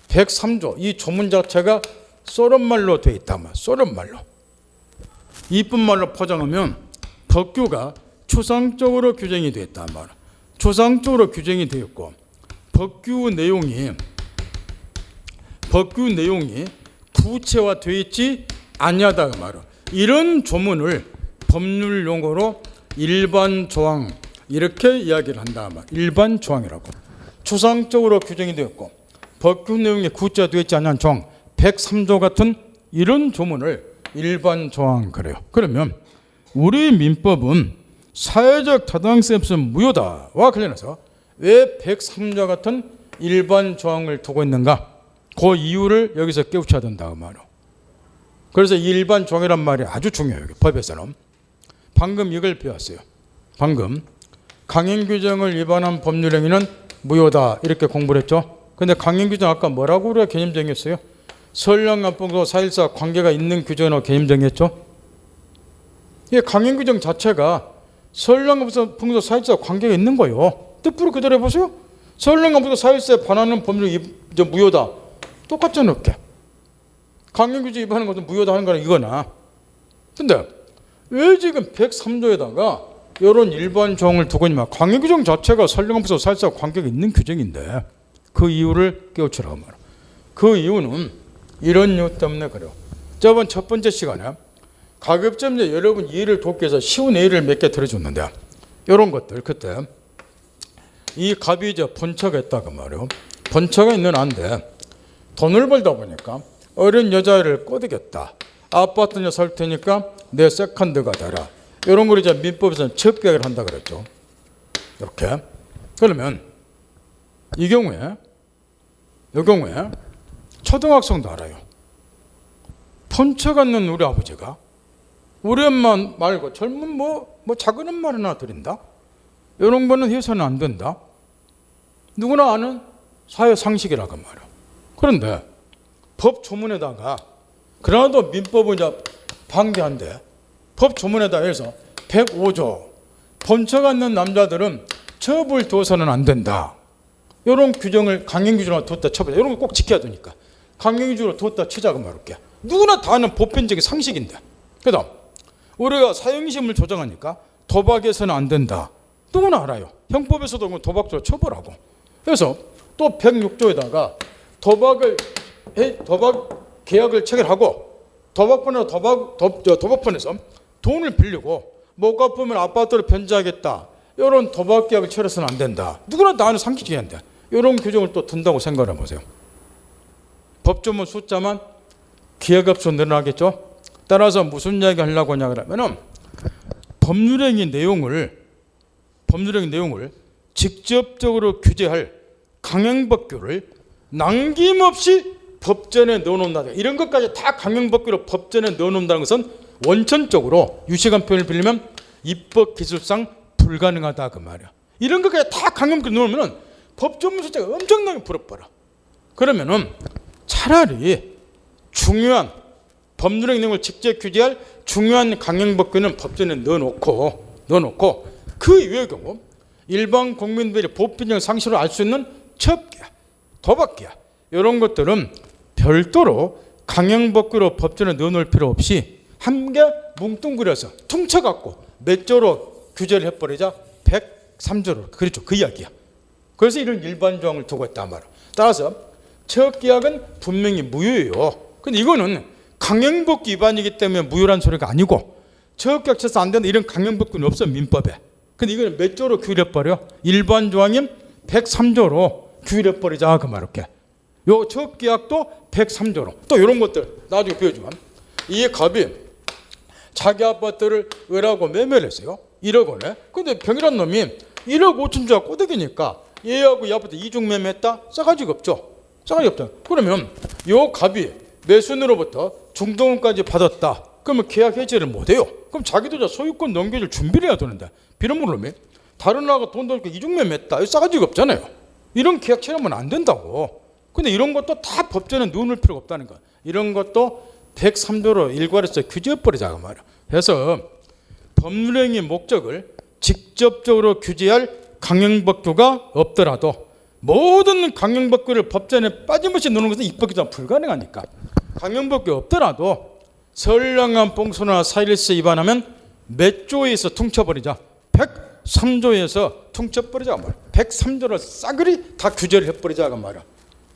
A: 103조 이 조문 자체가 소련말로 되어 있단 말이야. 소련말로. 이쁜 말로 포장하면 법규가 추상적으로 규정이 되어 있단 말이야. 추상적으로 규정이 되어 있고 법규 내용이 구체화되어 있지 아니하다 그 말이야. 이런 조문을 법률 용어로 일반 조항 이렇게 이야기를 한다 말. 일반 조항이라고. 추상적으로 규정이 되어 있고 법규 내용이 구체화되어 있지 않은 조항 103조 같은 이런 조문을 일반 조항 그래요. 그러면 우리 민법은 사회적 타당성이 없으면 무효다와 관련해서 왜 103조 같은 일반 조항을 두고 있는가? 그 이유를 여기서 깨우쳐야 된다 그 말이에요. 그래서 일반 조항이란 말이 아주 중요해요. 법에서는. 방금 이걸 배웠어요. 방금 강행규정을 위반한 법률행위는 무효다 이렇게 공부를 했죠. 근데 강행규정 아까 뭐라고 우리가 개념 정했어요? 선량한 풍속 사실상 관계가 있는 규정으로 개념 정했죠. 이 강행 규정 자체가 선량한 풍속 사실상 관계가 있는 거예요. 뜻풀이 그대로 해보세요. 선량한 풍속 사실상에 반하는 법률이 무효다. 똑같잖아요. 이렇게. 강행 규정 위반하는 것은 무효다 하는 거는 이거나. 근데 왜 지금 103조에다가 이런 일반 조항을 두고 있냐면 강행 규정 자체가 선량한 풍속 사실상 관계가 있는 규정인데 그 이유를 깨우치라고 말해요. 그 이유는 이런 이유 때문에 그래요. 저번 첫 번째 시간에 가급적 여러분 이해를 돕기 위해서 쉬운 예를 몇 개 들어줬는데 이런 것들 그때 이 갑이 본처가 있다고 말이에요. 본처가 있는 안데 돈을 벌다 보니까 어린 여자를 꼬드겼다. 아파트냐 살 테니까 내 세컨드가 되라. 이런 걸 이제 민법에서는 첩계약을 한다 그랬죠. 이렇게. 그러면 이 경우에 초등학생도 알아요. 본처가 있는 우리 아버지가 우리 엄마 말고 젊은 뭐 작은 엄마 하나 드린다. 이런 거는 해서는 안 된다. 누구나 아는 사회 상식이라고 말이야. 그런데 법 조문에다가 그러나도 민법은 이제 방대한데 법 조문에다 해서 105조 본처가 있는 남자들은 첩을 둬서는 안 된다. 이런 규정을 강행 규정으로 뒀다 쳐보자. 이런 거 꼭 지켜야 되니까 강행 규정으로 뒀다 치자고 말할게. 누구나 다 아는 보편적인 상식인데. 그다음 우리가 사형심을 조정하니까 도박해서는 안 된다. 누구나 알아요. 형법에서도 도박죄로 처벌하고. 그래서 또 106조에다가 도박 계약을 체결하고 도박판에서 돈을 빌리고 못 갚으면 아파트를 변제하겠다. 이런 도박 계약을 체결해서는 안 된다. 누구나 다 아는 상식인데 이런 규정을 또 든다고 생각을 해보세요. 법조문 숫자만 기하급수로 늘어나겠죠. 따라서 무슨 이야기 하려고 하냐 그러면은 법률행위 내용을 직접적으로 규제할 강행법규를 남김없이 법전에 넣어놓는다. 이런 것까지 다 강행법규로 법전에 넣어놓는다는 것은 원천적으로 유식한 표현을 빌리면 입법 기술상 불가능하다 그 말이야. 이런 것까지 다 강행법규로 넣으면 법조문 숫자가 엄청나게 불어버려. 그러면은 차라리 중요한 법률행 내용을 직접 규제할 중요한 강행법규는 법전에 넣어놓고 그 이외의 경우 일반 국민들이 보편적 상식으로 알 수 있는 첩계약, 도박계약 이런 것들은 별도로 강행법규로 법전에 넣어놓을 필요 없이 함께 뭉뚱그려서 퉁쳐갖고 몇 조로 규제를 해버리자 103조로 그렇죠. 그 이야기야. 그래서 이런 일반 조항을 두고 있단 말이야. 따라서 첩계약은 분명히 무효예요. 근데 이거는 강행법규 위반이기 때문에 무효란 소리가 아니고 첩계약 쳐서 안 된다 이런 강행법규는 없어 민법에. 근데 이거는 몇 조로 규율해버려? 일반 조항인 103조로 규율해버리자 그 말할게. 요 첩계약도 103조로 또 이런 것들 나중에 보여주면 이 갑이 자기 아파트를 을하고 매매를 했어요. 1억 원에. 근데 병이란 놈이 1억 5천 주가 꼬득이니까 얘하고 이 아파트 이중 매매했다? 싸가지가 없죠. 그러면 요 갑이 매수인으로부터 중도금까지 받았다. 그러면 계약 해지를 못해요. 그럼 자기도 소유권 넘겨줄 준비를 해야 되는데 비록 놈이 다른 나라가 돈 돌고 이중 매매했다. 싸가지가 없잖아요. 이런 계약 체결하면 안 된다고. 근데 이런 것도 다 법전에 넣을 필요가 없다는 거야. 이런 것도 103조로 일괄해서 규제해버리자고 말이야. 그래서 법률행위 목적을 직접적으로 규제할 강행법규가 없더라도 모든 강행법규를 법전에 빠짐없이 넣는 것은 입법규정 불가능하니까 강행법규 없더라도 선량한 봉소나 사일세 위반하면 몇 조에서 퉁쳐버리자. 103조에서 퉁쳐버리자 말이야. 103조를 싸그리 다 규제를 해버리자고 말이야.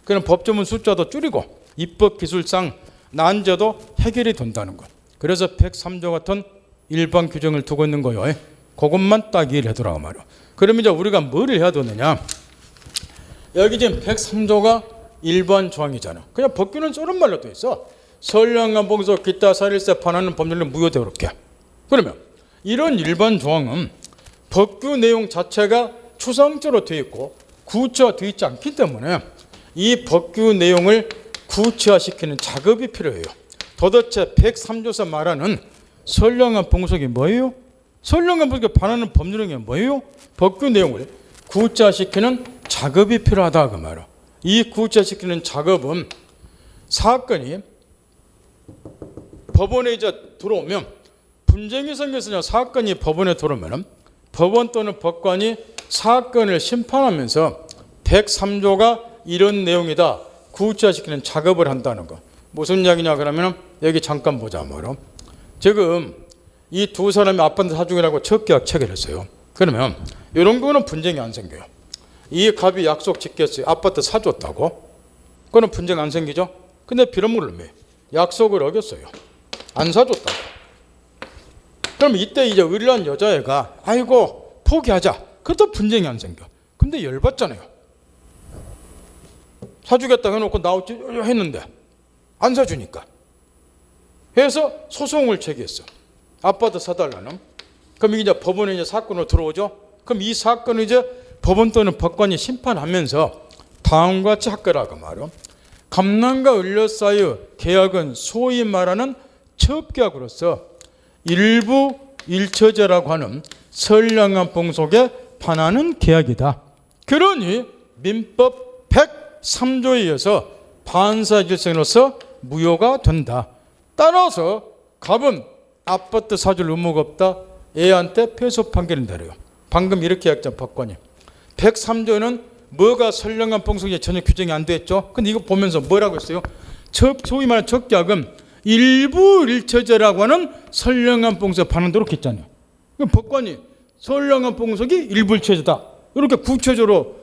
A: 그럼 법조문 숫자도 줄이고 입법 기술상 난제도 해결이 된다는 것. 그래서 103조 같은 일반 규정을 두고 있는 거예요. 그것만 딱 이해를 해두라고 말이야. 그럼 이제 우리가 뭘 해야 되느냐? 여기 지금 103조가 일반 조항이잖아. 그냥 법규는 쏘는 말로 돼 있어. 선량한 봉소 기타 사일세 반하는 법률은 무효돼 그렇게. 그러면 이런 일반 조항은 법규 내용 자체가 추상적으로 되어 있고 구체화되어 있지 않기 때문에 이 법규 내용을 구체화시키는 작업이 필요해요. 도대체 103조에서 말하는 선량한 봉속이 뭐예요? 선량한 봉속에 반하는 법률행위 뭐예요? 법규 내용을 구체화시키는 작업이 필요하다 그 말이야. 이 구체화시키는 작업은 사건이 법원에 이제 들어오면 분쟁이 생겨서 사건이 법원에 들어오면 법원 또는 법관이 사건을 심판하면서 103조가 이런 내용이다 구체화시키는 작업을 한다는 거. 무슨 이야기냐 그러면 여기 잠깐 보자 뭐로. 지금 이 두 사람이 아파트 사중이라고 첫 계약 체결했어요. 그러면 이런 거는 분쟁이 안 생겨요. 이 갑이 약속 지켰어요. 아파트 사줬다고. 그거는 분쟁 안 생기죠. 근데 빌어먹을 약속을 어겼어요. 안 사줬다고. 그럼 이때 이제 의리한 여자애가 아이고 포기하자. 그것도 분쟁이 안 생겨. 근데 열받잖아요. 사주겠다 해놓고 나오지 했는데 안 사주니까. 해서 소송을 제기했어. 아파트 사달라는. 그럼 이제 법원에 이제 사건으로 들어오죠. 그럼 이 사건을 이제 법원 또는 법관이 심판하면서 다음과 같이 할 거라고 말이요. 감남과 을려 사이의 계약은 소위 말하는 첩계약으로서 일부 일처제라고 하는 선량한 풍속에 반하는 계약이다. 그러니 민법 103조에 의해서 반사질성으로서 무효가 된다. 따라서 갑은 아파트 사줄 의무가 없다. 애한테 패소 판결을 내려요. 방금 이렇게 했죠 법관이. 103조는 뭐가 선량한 풍속에 전혀 규정이 안 됐죠. 근데 이거 보면서 뭐라고 했어요? 소위 말하는 첩계약은 일부 일처제라고 하는 선량한 풍속에 반하도록 했잖아요. 법관이 선량한 풍속이 일부 일처제다. 이렇게 구체적으로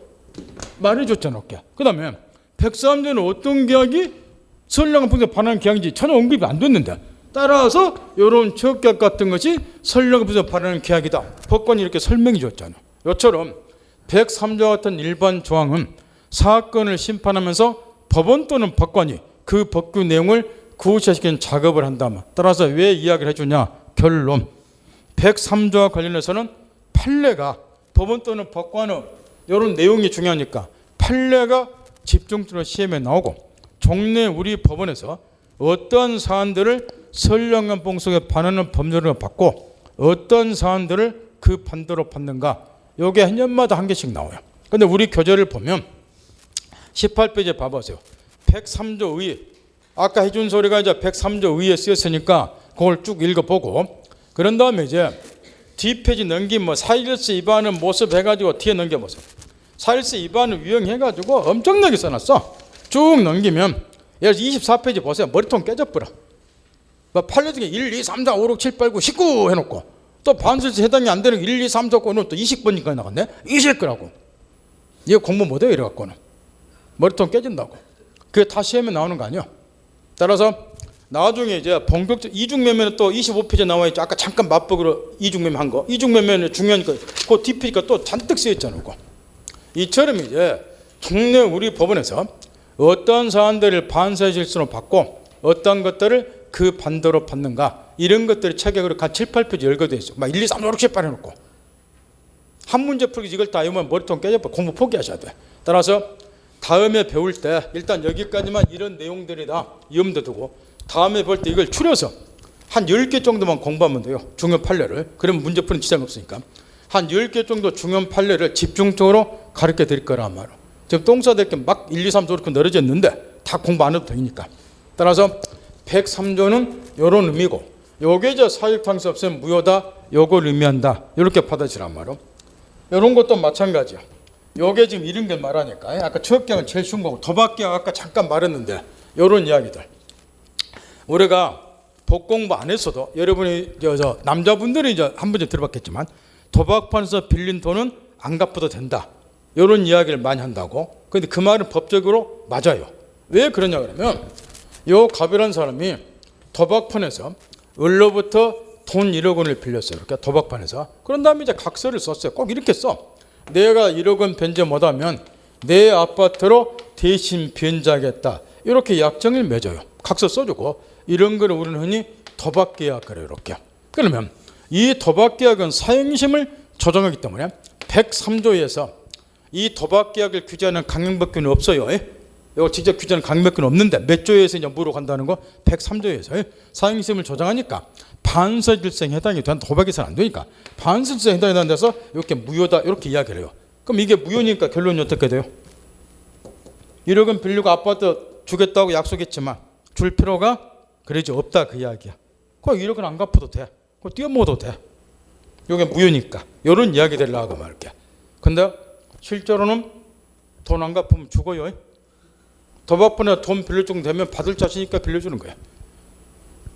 A: 말해줬잖아요. 그 다음에 103조는 어떤 계약이 선량한 풍속에 반하는 계약인지 전혀 언급이 안 됐는데 따라서 이런 첩계약 같은 것이 선량한 풍속에 반하는 계약이다. 법관이 이렇게 설명해 줬잖아요. 이처럼 103조와 같은 일반 조항은 사건을 심판하면서 법원 또는 법관이 그 법규 내용을 구체화시키는 작업을 한다면 따라서 왜 이야기를 해주냐. 결론 103조와 관련해서는 판례가 법원 또는 법관의 이런 내용이 중요하니까 판례가 집중적으로 시험에 나오고 종래 우리 법원에서 어떤 사안들을 선량한 풍속에 반하는 법률을 받고 어떤 사안들을 그 반대로 받는가. 이게 한 년마다 한 개씩 나와요. 근데 우리 교재를 보면 18페이지에 봐보세요. 103조 의의. 아까 해준 소리가 이제 103조 의의에 쓰였으니까 그걸 쭉 읽어보고 그런 다음에 이제 뒷페이지 넘기면 사일스 위반은 모습 해가지고 뒤에 넘겨보세요. 사일스 위반을 유형해가지고 엄청나게 써놨어. 쭉 넘기면 예를 들어 24페이지 보세요. 머리통 깨져버려. 판례 중에 1, 2, 3, 4, 5, 6, 7, 8, 9, 19 해놓고 또 반설시 해당이 안 되는 1, 2, 3, 4, 9는 또 20번까지 나갔네. 20거라고. 이거 공부 못해요 이래갖고는. 머리통 깨진다고. 그게 다 시험에 나오는 거 아니야. 따라서 나중에 이제 본격적 이중매매는 또 25페이지에 나와 있죠. 아까 잠깐 맛보기로 이중매매 한 거. 이중매매는 중요하니까 그 뒷페이지가 또 잔뜩 쓰여있잖아요. 이처럼 이제 국내 우리 법원에서 어떤 사안들을 반사의 질서로 받고 어떤 것들을 그 반대로 받는가 이런 것들이 체계적으로 한 7, 8페이지 열거되어 있어요. 막 1, 2, 3, 4, 5, 6, 7, 8 해놓고 한 문제 풀기 이걸 다 외우면 머리통 깨져버려. 공부 포기하셔야 돼. 따라서 다음에 배울 때 일단 여기까지만 이런 내용들이다 염두에 두고 다음에 볼 때 이걸 추려서 한 10개 정도만 공부하면 돼요. 중요 판례를. 그러면 문제 푸는 지장이 없으니까 한 10개 정도 중요 판례를 집중적으로 가르쳐 드릴 거란 말이에요. 지금 똥싸될 게 막 1, 2, 3, 4 이렇게 늘어져 있는데 다 공부 안 해도 되니까. 따라서 103조는 이런 의미고 요게 이제 사익탕수 없으면 무효다 요걸 의미한다 이렇게 받아들이란 말이에요. 이런 것도 마찬가지야. 요게 지금 이런 게 말하니까 아까 추억계약은 제일 쉬운 거고 도박계약 아까 잠깐 말했는데 이런 이야기들 우리가 법 공부 안 했어도 여러분이 저 남자분들이 이제 한 번쯤 들어봤겠지만 도박판에서 빌린 돈은 안 갚아도 된다 이런 이야기를 많이 한다고. 근데 그 말은 법적으로 맞아요. 왜 그러냐 그러면 요 갑이라는 사람이 도박판에서 을로부터 돈 1억 원을 빌렸어요. 이렇게 도박판에서. 그런 다음에 이제 각서를 썼어요. 꼭 이렇게 써. 내가 1억 원 변제 못하면 내 아파트로 대신 변제하겠다. 이렇게 약정을 맺어요. 각서 써주고 이런 거를 우리는 흔히 도박계약 그래요. 이렇게. 그러면 이 도박계약은 사행심을 조정하기 때문에 103조에서 이 도박계약을 규제하는 강행법규는 없어요. 이거 직접 규제하는 강행법규는 없는데 몇 조에서 이제 물어간다는 거 103조에서 사행심을 조정하니까 반설질성에 해당이 된다. 도박에서는 안 되니까 반설질성에 해당이 된다는 데서 이렇게 무효다 이렇게 이야기를 해요. 그럼 이게 무효니까 결론이 어떻게 돼요? 1억 원 빌리고 아파트 주겠다고 약속했지만 둘 필요가 그러지 없다 그 이야기야. 그 1억은 안 갚아도 돼. 그 뛰어먹어도 돼. 이게 무효니까. 이런 이야기들을 하고 말게. 근데 실제로는 돈 안 갚으면 죽어요. 도박번에 돈 빌릴 정도 되면 받을 자신이니까 빌려주는 거야.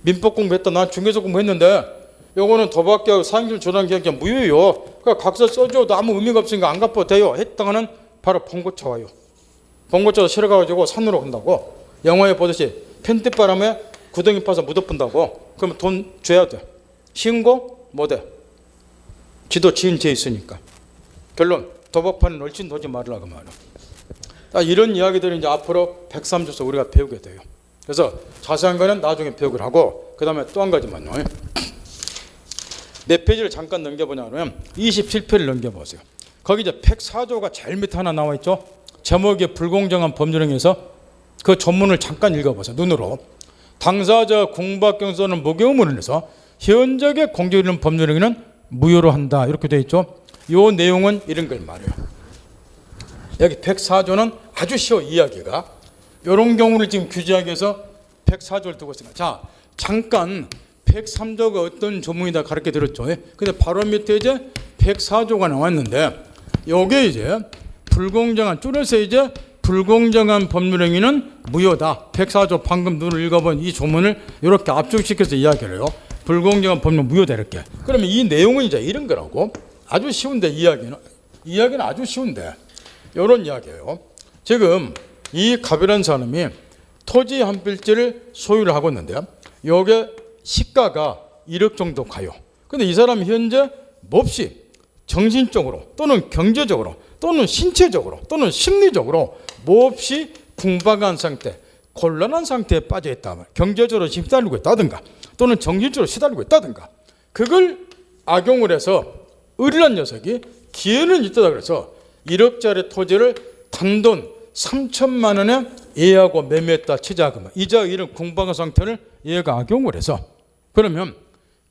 A: 민법 공부했다. 난 중개사 공부했는데 요거는 도박계약, 사행질 조장계약이 무효예요. 그러니까 각서 써줘도 아무 의미가 없으니까 안 갚아도 돼요. 했다가는 바로 봉고차 와요. 봉고차도 실어가지고 산으로 간다고. 영화에 보듯이 팬티바람에 구덩이 파서 묻어푼다고. 그러면 돈 줘야 돼. 신고 못해. 지도 지은 죄 있으니까. 결론 도박판은 얼씬 도지 말으라고 말이야. 이런 이야기들을 이제 앞으로 103조서 우리가 배우게 돼요. 그래서 자세한 거는 나중에 배우기로 하고, 그 다음에 또 한 가지만요. 몇 페이지를 잠깐 넘겨보냐면 27페이지를 넘겨보세요. 거기 이제 104조가 제일 밑에 하나 나와 있죠. 제목이 불공정한 법률행위에서 그 전문을 잠깐 읽어보세요. 눈으로. 당사자 공박경선은 무경험으로 인해서 현저하게 공정이른 법률행위는 무효로 한다. 이렇게 되어 있죠. 이 내용은 이런 걸 말해요. 여기 104조는 아주 쉬워 이야기가. 이런 경우를 지금 규제하기 위해서 104조를 두고 있습니다. 자, 잠깐 103조가 어떤 조문이다 가르쳐 드렸죠. 근데 바로 밑에 이제 104조가 나왔는데, 요게 이제 불공정한, 줄여서 이제 불공정한 법률행위는 무효다. 104조 방금 눈을 읽어본 이 조문을 이렇게 압축시켜서 이야기를 해요. 불공정한 법률 무효다 이렇게. 그러면 이 내용은 이제 이런 거라고. 아주 쉬운데 이야기는 아주 쉬운데 이런 이야기예요. 지금 이 갑이라는 사람이 토지 한 필지를 소유를 하고 있는데요. 요게 시가가 1억 정도 가요. 근데 이 사람이 현재 몹시 정신적으로 또는 경제적으로 또는 신체적으로 또는 심리적으로 몹시 궁박한 상태, 곤란한 상태에 빠져 있다. 경제적으로 시달리고 있다든가 또는 정신적으로 시달리고 있다든가, 그걸 악용을 해서 의리란 녀석이 기회는 있다고 그래서 1억짜리 토지를 단돈 3천만 원에 예하고 매매했다 치자하면 이자 이런 궁박한 상태를 얘가 악용을 해서, 그러면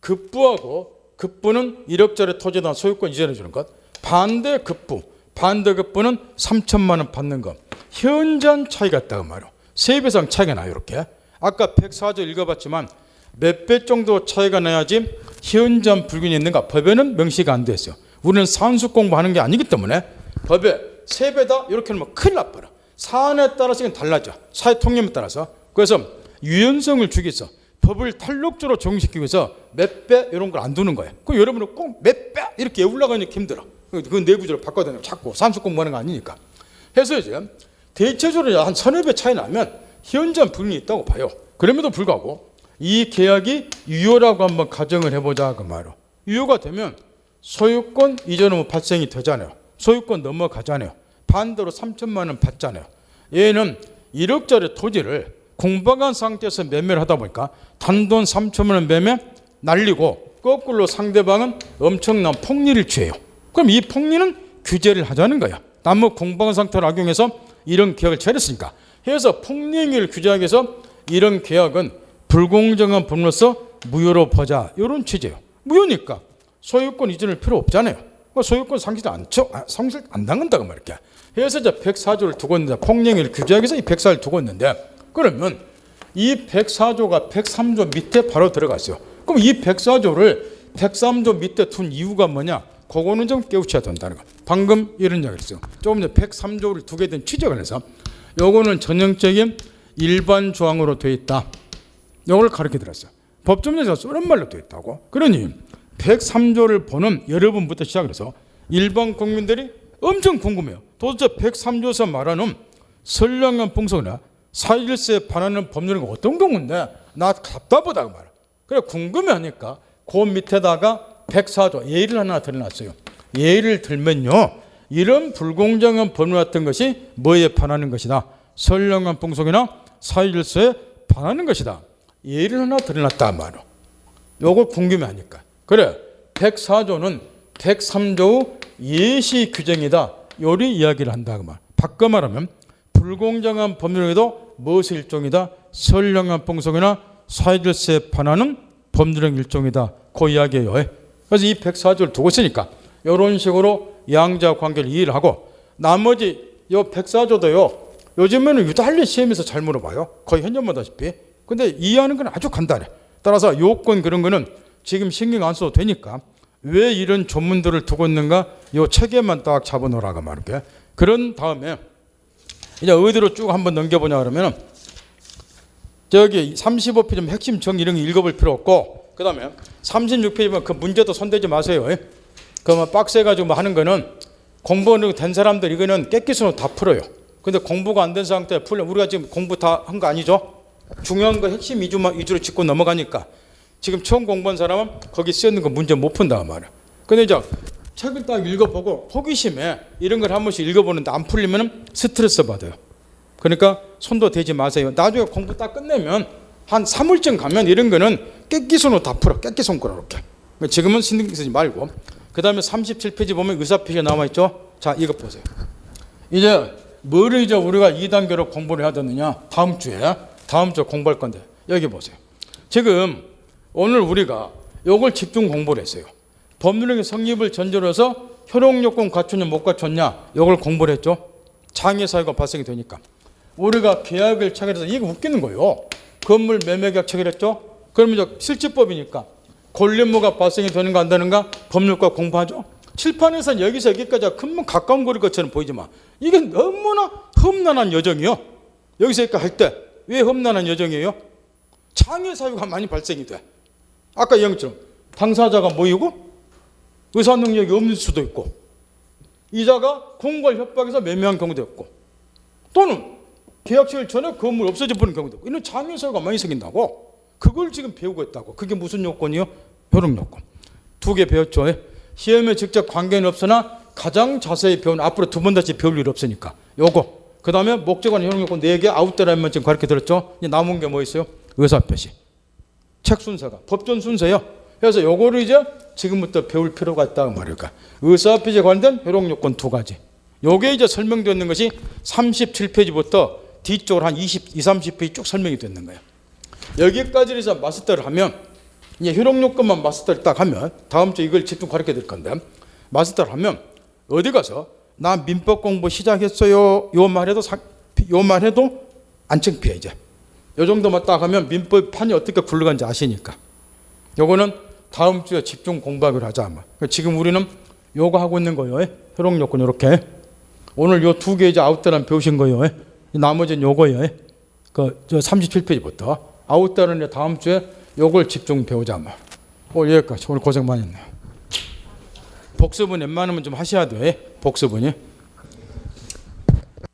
A: 급부는 1억짜리 토지다 소유권 이전해 주는 것, 반대 급부는 3천만 원 받는 것, 현저한 차이가 있다고 말이에요. 3배 이상 차이가 나요. 이렇게 아까 104조 읽어봤지만 몇 배 정도 차이가 나야지 현저한 불균이 있는가 법에는 명시가 안 돼 있어요. 우리는 산수 공부하는 게 아니기 때문에 법에 3배다 이렇게 하면 큰일 나버려. 사안에 따라서 달라져. 사회 통념에 따라서. 그래서 유연성을 주기 위해서 법을 탄력적으로 적용시키기 위해서 몇 배 이런 걸 안 두는 거예요. 그 여러분은 꼭 몇 배 이렇게 올라가니까 힘들어. 그 내부적으로 바꿔야 되는 거 자꾸 산수 공부하는 거 아니니까. 해서 이제 대체적으로 한 3~4배 차이 나면 현저한 불균이 있다고 봐요. 그럼에도 불구하고 이 계약이 유효라고 한번 가정을 해보자 그 말이에요. 유효가 되면 소유권 이전은 발생이 되잖아요. 소유권 넘어가잖아요. 반대로 3천만 원 받잖아요. 얘는 1억짜리 토지를 공박한 상태에서 매매를 하다 보니까 단돈 3천만 원 매매 날리고 거꾸로 상대방은 엄청난 폭리를 취해요. 그럼 이 폭리는 규제를 하자는 거야. 남의 공박한 상태를 악용해서 이런 계약을 체결했으니까. 해서 폭리행위를 규제하기 위해서 이런 계약은 불공정한 법률로서 무효로 보자. 이런 취지예요. 무효니까 소유권 이전할 필요 없잖아요. 소유권 상실 안 당한다고 말이야. 그래서 이제 104조를 두고 있는데, 폭행을 규제하기 위해서 이 104조를 두고 있는데, 그러면 이 104조가 103조 밑에 바로 들어갔어요. 그럼 이 104조를 103조 밑에 둔 이유가 뭐냐? 그거는 좀 깨우쳐야 된다는 거. 방금 이런 이야기를 했어요. 조금 전에 103조를 두게 된 취지가 그래서 요거는 전형적인 일반 조항으로 되어 있다. 요걸 가르쳐 드렸어요. 법조문에서 쓰는 말로 되어 있다고. 그러니 103조를 보는 여러분부터 시작해서 일반 국민들이 엄청 궁금해요. 도대체 103조에서 말하는 선량한 풍속이나 사일세에 반하는 법률은 어떤 경우인데 나 답답하다고 말이야. 그래 궁금해하니까 그 밑에다가 104조 예를 하나 들어놨어요. 예를 들면요, 이런 불공정한 법률 같은 것이 뭐에 반하는 것이다? 선량한 풍속이나 사일세에 반하는 것이다. 예를 하나 들어놨다 말이야. 요걸 궁금해하니까. 그래 104조는 103조 예시 규정이다. 요리 이야기를 한다 그 말. 바꿔 말하면 불공정한 법률에도 무엇의 일종이다? 선량한 풍속이나 사회질서에 반하는 법률의 일종이다. 그 이야기예요. 그래서 이 104조를 두고 있으니까 이런 식으로 양자 관계를 이해를 하고, 나머지 요 104조도요 요즘에는 유달리 시험에서 잘 물어봐요. 거의 현존 보다시피 근데 이해하는 건 아주 간단해. 따라서 요건 그런 거는 지금 신경 안 써도 되니까 왜 이런 조문들을 두고 있는가 요 책에만 딱 잡아놓으라고 말할게. 그런 다음에 이제 어디로 쭉 한번 넘겨보냐 그러면 저기 35페이지 좀 핵심 정의 이런 거 읽어볼 필요 없고 그 다음에 36페이지면 그 문제도 손대지 마세요. 그러면 빡세가지고 뭐 하는 거는 공부는 된 사람들 이거는 깨끗으로 다 풀어요. 근데 공부가 안 된 상태에 풀려 우리가 지금 공부 다 한 거 아니죠? 중요한 거 핵심 위주로 짚고 넘어가니까 지금 처음 공부한 사람은 거기 쓰여있는 거 문제 못 푼다 말이야. 근데 이제 책을 딱 읽어보고 호기심에 이런 걸 한 번씩 읽어보는데 안 풀리면 스트레스 받아요. 그러니까 손도 대지 마세요. 나중에 공부 딱 끝내면 한 3월쯤 가면 이런 거는 깨끼손으로 다 풀어. 깨끼손가락 이렇게. 지금은 신경 쓰지 말고. 그 다음에 37페이지 보면 의사표시가 나와있죠. 자, 이것 보세요. 이제 뭐를 이제 우리가 2단계로 공부를 해야 되느냐. 다음 주에 공부할 건데 여기 보세요. 지금 오늘 우리가 요걸 집중 공부를 했어요. 법률행위 성립을 전제로 해서 효력요건 갖췄냐 못 갖췄냐 요걸 공부를 했죠. 장애 사유가 발생이 되니까 우리가 계약을 체결해서 이게 웃기는 거예요. 건물 매매계약 체결했죠. 그러면 이제 실지법이니까 권리의무가 발생이 되는가 안 되는가 법률과 공부하죠. 칠판에서는 여기서 여기까지 금방 가까운 거리일 것처럼 보이지만 이게 너무나 험난한 여정이요. 여기서 여기까지 할 때 왜 험난한 여정이에요? 장애 사유가 많이 발생이 돼. 아까 얘기한 것처럼 당사자가 모이고 의사 능력이 없는 수도 있고 이자가 공고할 협박에서 매매한 경우도 있고 또는 계약시일 전에 건물 없어져 버리는 경우도 있고 이런 장애 사유가 많이 생긴다고. 그걸 지금 배우고 있다고. 그게 무슨 요건이요? 효력요건. 2개 배웠죠. 시험에 직접 관계는 없으나 가장 자세히 배운 앞으로 2번 다시 배울 일 없으니까 요거. 그 다음에 목적어는 효력요건 4개 아웃되라면 지금 가르쳐 드렸죠. 이제 남은 게 뭐 있어요? 의사표시. 책 순서가 법전 순서예요. 그래서 요거를 이제 지금부터 배울 필요가 있다고 말일까. 의사표시에 관련된 효력요건 2가지. 요게 이제 설명되어 있는 것이 37페이지부터 뒤쪽으로 한 30페이지 쭉 설명이 되는 거예요. 여기까지 이제 마스터를 하면 이제 효력요건만 마스터를 딱 하면 다음 주 이걸 집중 가르쳐 드릴 건데 마스터를 하면 어디 가서 나 민법 공부 시작했어요. 요 말해도 안 창피해 이제. 요 정도만 딱 하면 민법 판이 어떻게 굴러가는지 아시니까. 요거는 다음 주에 집중 공부하기로 하자. 지금 우리는 요거 하고 있는 거예요. 효력요건 이렇게. 오늘 요 2개 이제 아웃다란 배우신 거예요. 나머지는 요거예요. 저 37페이지부터 아웃다른 다음 주에 요걸 집중 배우자. 오늘 여기까지. 오늘 고생 많이 했네요. 복습은 웬만하면 좀 하셔야 돼. 복습은요.